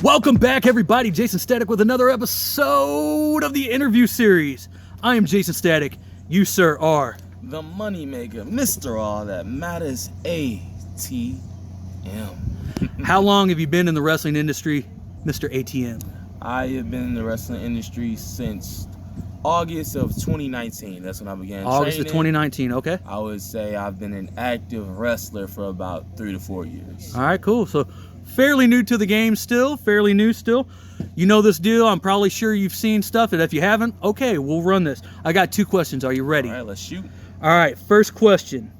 Welcome back, everybody. Jaysin Static with another episode of the interview series. I am Jaysin Static. You, sir, are the moneymaker, Mr. All That Matters, ATM. How long have you been in the wrestling industry, Mr. ATM? I have been in the wrestling industry since August of 2019. That's when I began August training. of 2019, okay. I would say I've been an active wrestler for about 3 to 4 years. All right, cool. So fairly new to the game still, fairly new still. You know this deal. I'm probably sure you've seen stuff, and if you haven't, okay, we'll run this. I got 2 questions. Are you ready? All right, let's shoot. All right, first question.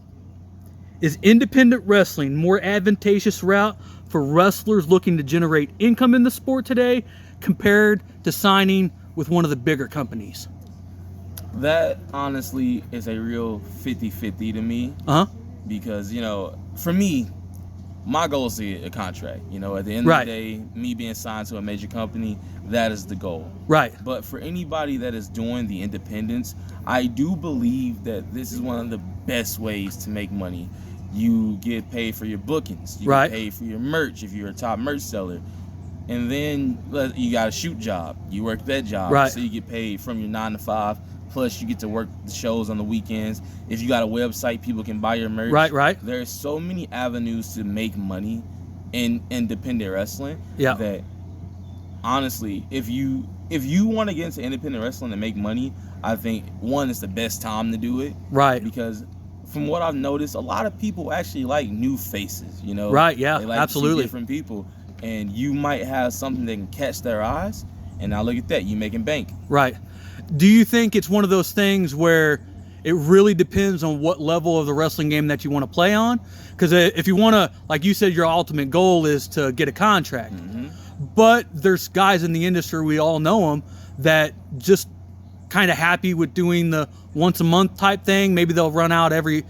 Is independent wrestling more advantageous route for wrestlers looking to generate income in the sport today compared to signing with one of the bigger companies? That honestly is a real 50-50 to me. Because, you know, for me, my goal is to get a contract. You know, at the end of the day, me being signed to a major company, that is the goal. Right. But for anybody that is doing the independents, I do believe that this is one of the best ways to make money. You get paid for your bookings. You get paid for your merch if you're a top merch seller. And then you got a shoot job. You work that job. So you get paid from your 9 to 5. Plus, you get to work the shows on the weekends. If you got a website, people can buy your merch. There's so many avenues to make money in independent wrestling that, honestly, if you want to get into independent wrestling and make money, I think, one, it's the best time to do it. Because from what I've noticed, a lot of people actually like new faces, you know? They like absolutely. To see different people. And you might have something that can catch their eyes. And now look at that, you making bank. Do you think it's one of those things where it really depends on what level of the wrestling game that you want to play on? Because if you want to, like you said, your ultimate goal is to get a contract. But there's guys in the industry, we all know them, that just kind of happy with doing the once a month type thing. Maybe they'll run out every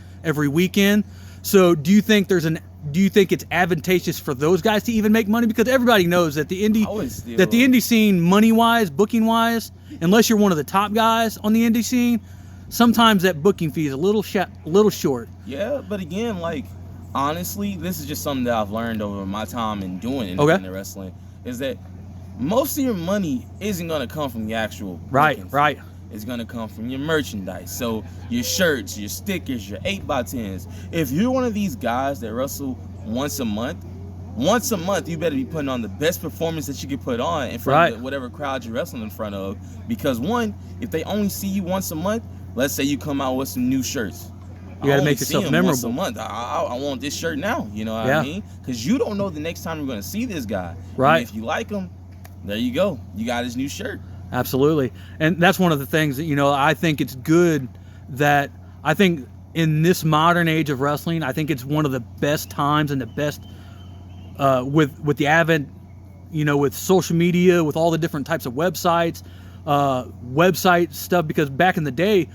weekend. So do you think it's advantageous for those guys to even make money? Because everybody knows that the indie scene, money wise, booking wise, unless you're one of the top guys on the indie scene, sometimes that booking fee is a little short. Yeah, but again, like, honestly, this is just something that I've learned over my time in doing independent wrestling, is that most of your money isn't going to come from the actual booking fee. It's going to come from your merchandise. So your shirts, your stickers, your 8x10s. If you're one of these guys that wrestle once a month, you better be putting on the best performance that you can put on in front of whatever crowd you're wrestling in front of. Because one, if they only see you once a month, let's say you come out with some new shirts. You got to make yourself memorable. Once a month. I want this shirt now. You know what I mean? Because you don't know the next time you're going to see this guy. And if you like him, there you go. You got his new shirt. Absolutely. And that's one of the things that, you know, I think it's good that I think in this modern age of wrestling, I think it's one of the best times and the best with the advent, you know, with social media, with all the different types of website stuff, because back in the day,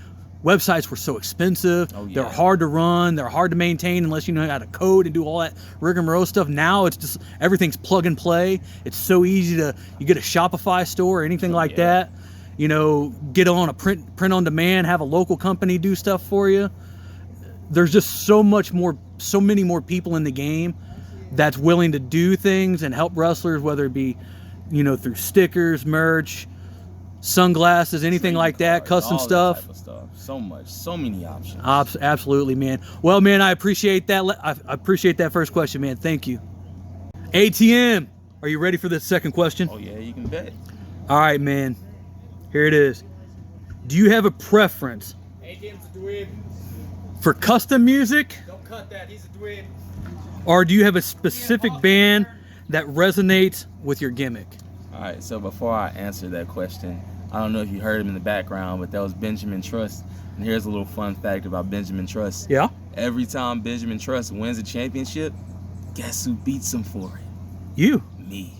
websites were so expensive. They're hard to run. They're hard to maintain unless you know how to code and do all that rigmarole stuff. Now it's just everything's plug and play. It's so easy you get a Shopify store or anything like that. You know, get on a print on demand, have a local company do stuff for you. There's just so many more people in the game that's willing to do things and help wrestlers, whether it be, you know, through stickers, merch, sunglasses, anything like that, custom stuff. That type of stuff. So many options. Absolutely, man. Well, man, I appreciate that. I appreciate that first question, man. Thank you. ATM, are you ready for the second question? Oh yeah, you can bet. All right, man. Here it is. Do you have a preference for custom music? Don't cut that. He's a dweeb. Or do you have a specific band that resonates with your gimmick? All right, so before I answer that question, I don't know if you heard him in the background, but that was Benjamin Trust. And here's a little fun fact about Benjamin Trust. Yeah? Every time Benjamin Trust wins a championship, guess who beats him for it? You. Me.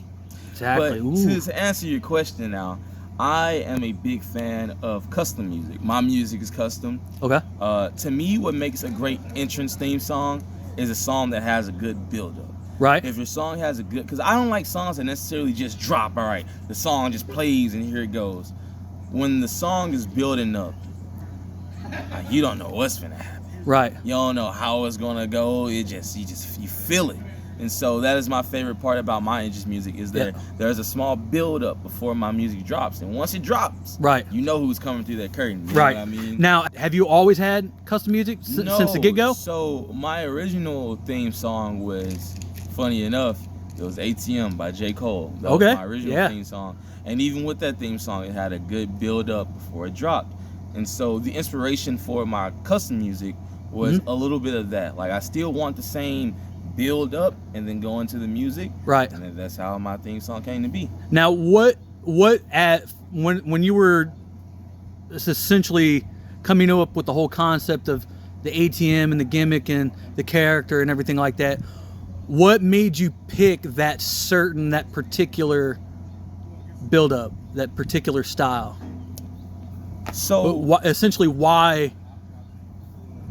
Exactly. But to answer your question now, I am a big fan of custom music. My music is custom. Okay. To me, what makes a great entrance theme song is a song that has a good build-up. If your song has a good, because I don't like songs that necessarily just drop. All right, the song just plays and here it goes. When the song is building up, you don't know what's gonna happen. You don't know how it's gonna go. You feel it. And so that is my favorite part about my entrance music is that there's a small build up before my music drops. And once it drops, you know who's coming through that curtain. You know what I mean? Now, have you always had custom music since the get-go? So my original theme song was, funny enough, it was ATM by J. Cole. That was my original theme song. And even with that theme song, it had a good build up before it dropped. And so the inspiration for my custom music was a little bit of that. Like, I still want the same build up and then go into the music. Right. And then that's how my theme song came to be. Now, when you were essentially coming up with the whole concept of the ATM and the gimmick and the character and everything like that, what made you pick that particular build up, that particular style? So essentially, why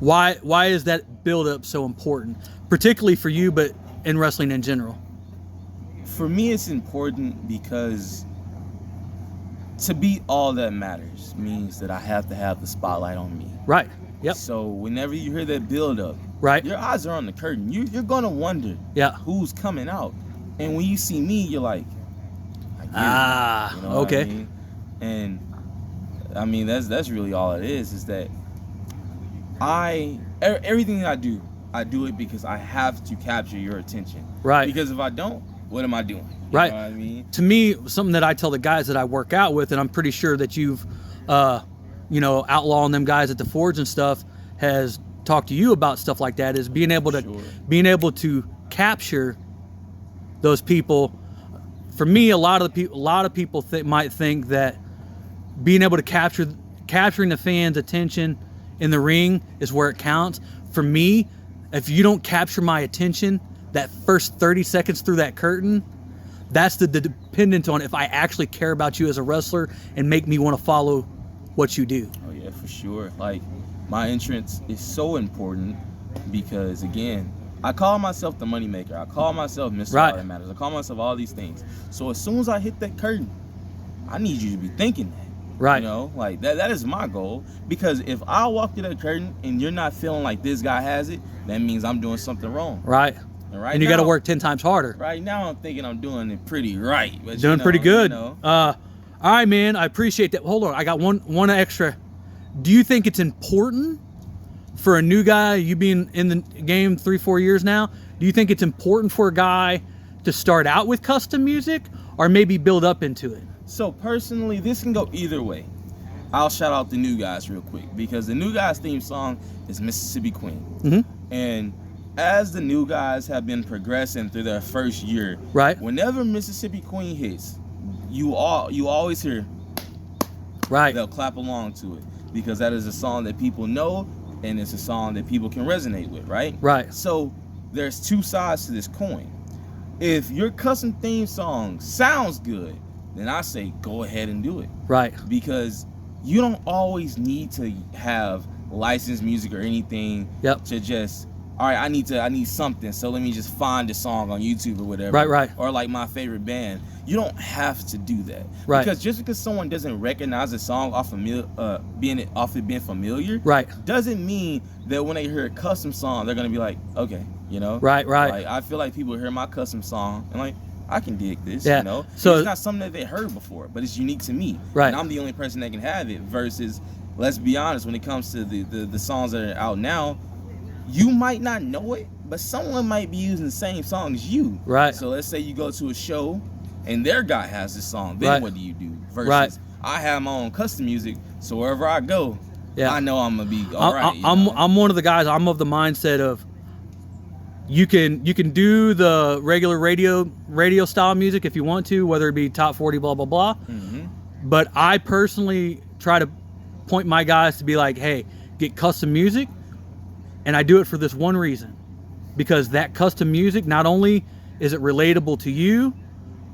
is that build up so important, particularly for you, but in wrestling in general? For me, it's important because to be all that matters means that I have to have the spotlight on me. Right. Yep. So whenever you hear that build up, your eyes are on the curtain. You're gonna wonder who's coming out. And when you see me, you're like, I get it. You know what I mean? And I mean, that's really all it is that everything that I do it because I have to capture your attention. Right. Because if I don't, what am I doing? You know what I mean? To me, something that I tell the guys that I work out with, and I'm pretty sure that you've, outlawing them guys at the Forge and stuff, has talked to you about stuff like that, is being able to capture those people. For me, a lot of people might think that being able to capturing the fans' attention in the ring is where it counts. For me, if you don't capture my attention that first 30 seconds through that curtain, that's the dependent on if I actually care about you as a wrestler and make me want to follow what you do. Oh yeah, for sure. Like, my entrance is so important because, again, I call myself the moneymaker. I call myself Mr. All That Matters. I call myself all these things. So as soon as I hit that curtain, I need you to be thinking that. Right. You know, like that is my goal. Because if I walk through that curtain and you're not feeling like this guy has it, that means I'm doing something wrong. Right. And you got to work 10 times harder. Right now, I'm thinking I'm doing it pretty right. But doing pretty good. All right, man. I appreciate that. Hold on. I got one extra. Do you think it's important for a new guy, you being in the game 3-4 years now, do you think it's important for a guy to start out with custom music or maybe build up into it? So personally, this can go either way. I'll shout out the new guys real quick because the new guys theme song is Mississippi Queen. And as the new guys have been progressing through their first year, whenever Mississippi Queen hits, you always hear, they'll clap along to it because that is a song that people know and it's a song that people can resonate with, right? So there's two sides to this coin. If your custom theme song sounds good, then I say go ahead and do it. Right. Because you don't always need to have licensed music or anything to just, all right, I need something, so let me just find a song on YouTube or whatever. Right. Or like my favorite band. You don't have to do that. Right. Because just because someone doesn't recognize a song off of being familiar, doesn't mean that when they hear a custom song, they're gonna be like, okay, you know? Right. Like, I feel like people hear my custom song and like, I can dig this, you know? So it's not something that they heard before, but it's unique to me. Right. And I'm the only person that can have it versus, let's be honest, when it comes to the songs that are out now, you might not know it, but someone might be using the same song as you. Right. So let's say you go to a show and their guy has this song. Then what do you do? Versus I have my own custom music, so wherever I go, I know I'm gonna be all right. I'm one of the guys. I'm of the mindset of you can do the regular radio style music if you want to, whether it be top 40, blah blah blah. But I personally try to point my guys to be like, hey, get custom music. And I do it for this one reason, because that custom music, not only is it relatable to you,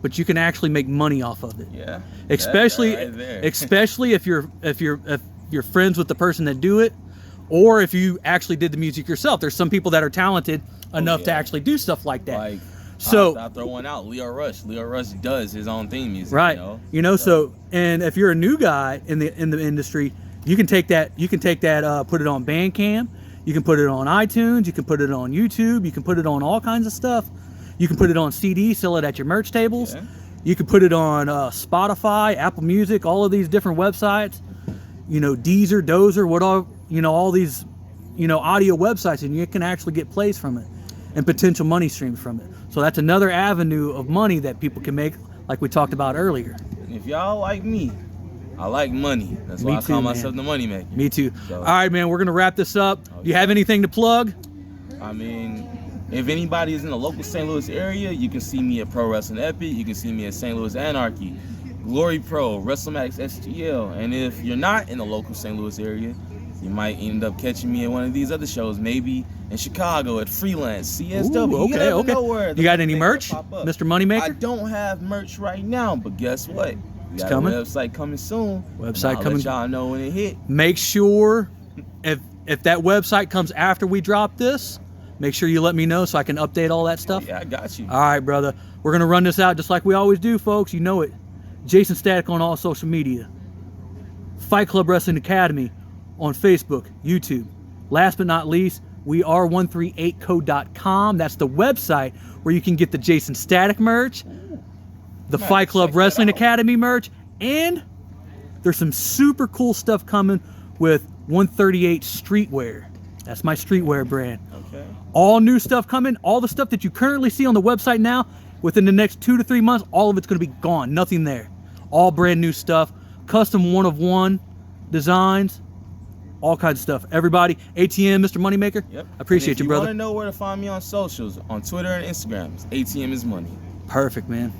but you can actually make money off of it. Yeah. Especially if you're friends with the person that do it, or if you actually did the music yourself. There's some people that are talented enough to actually do stuff like that. Like, so I'll throw one out. Leo Rush. Leo Rush does his own theme music. Right. So and if you're a new guy in the industry, you can take that. Put it on Bandcamp. You can put it on iTunes. You can put it on YouTube. You can put it on all kinds of stuff. You can put it on CD, sell it at your merch tables. Yeah. You can put it on Spotify, Apple Music, all of these different websites. You know, Deezer, Dozer, what all, you know, all these, you know, audio websites, and you can actually get plays from it and potential money streams from it. So that's another avenue of money that people can make, like we talked about earlier. And if y'all like me, I like money. That's why I call myself the money maker. Me too. So, all right, man, we're going to wrap this up. Okay. Do you have anything to plug? I mean, if anybody is in the local St. Louis area, you can see me at Pro Wrestling Epic. You can see me at St. Louis Anarchy, Glory Pro, WrestleMax STL. And if you're not in the local St. Louis area, you might end up catching me at one of these other shows, maybe in Chicago at Freelance, CSW. Ooh, okay. You got any merch, Mr. Moneymaker? I don't have merch right now, but guess what? We got coming. A website coming soon. Website I'll coming. Let y'all know when it hit. Make sure if that website comes after we drop this, make sure you let me know so I can update all that stuff. Yeah, I got you. All right, brother. We're gonna run this out just like we always do, folks. You know it. Jaysin Static on all social media. Fight Club Wrestling Academy on Facebook, YouTube. Last but not least, we are 138co.com. That's the website where you can get the Jaysin Static merch, the Fight Club Wrestling Academy merch, and there's some super cool stuff coming with 138 Streetwear. That's my streetwear brand. Okay. All new stuff coming. All the stuff that you currently see on the website now, within the next 2 to 3 months, all of it's going to be gone. Nothing there. All brand new stuff. Custom one-of-one designs. All kinds of stuff. Everybody, ATM, Mr. Moneymaker. Yep. Appreciate you, brother. If you want to know where to find me on socials, on Twitter and Instagram, ATM is Money. Perfect, man.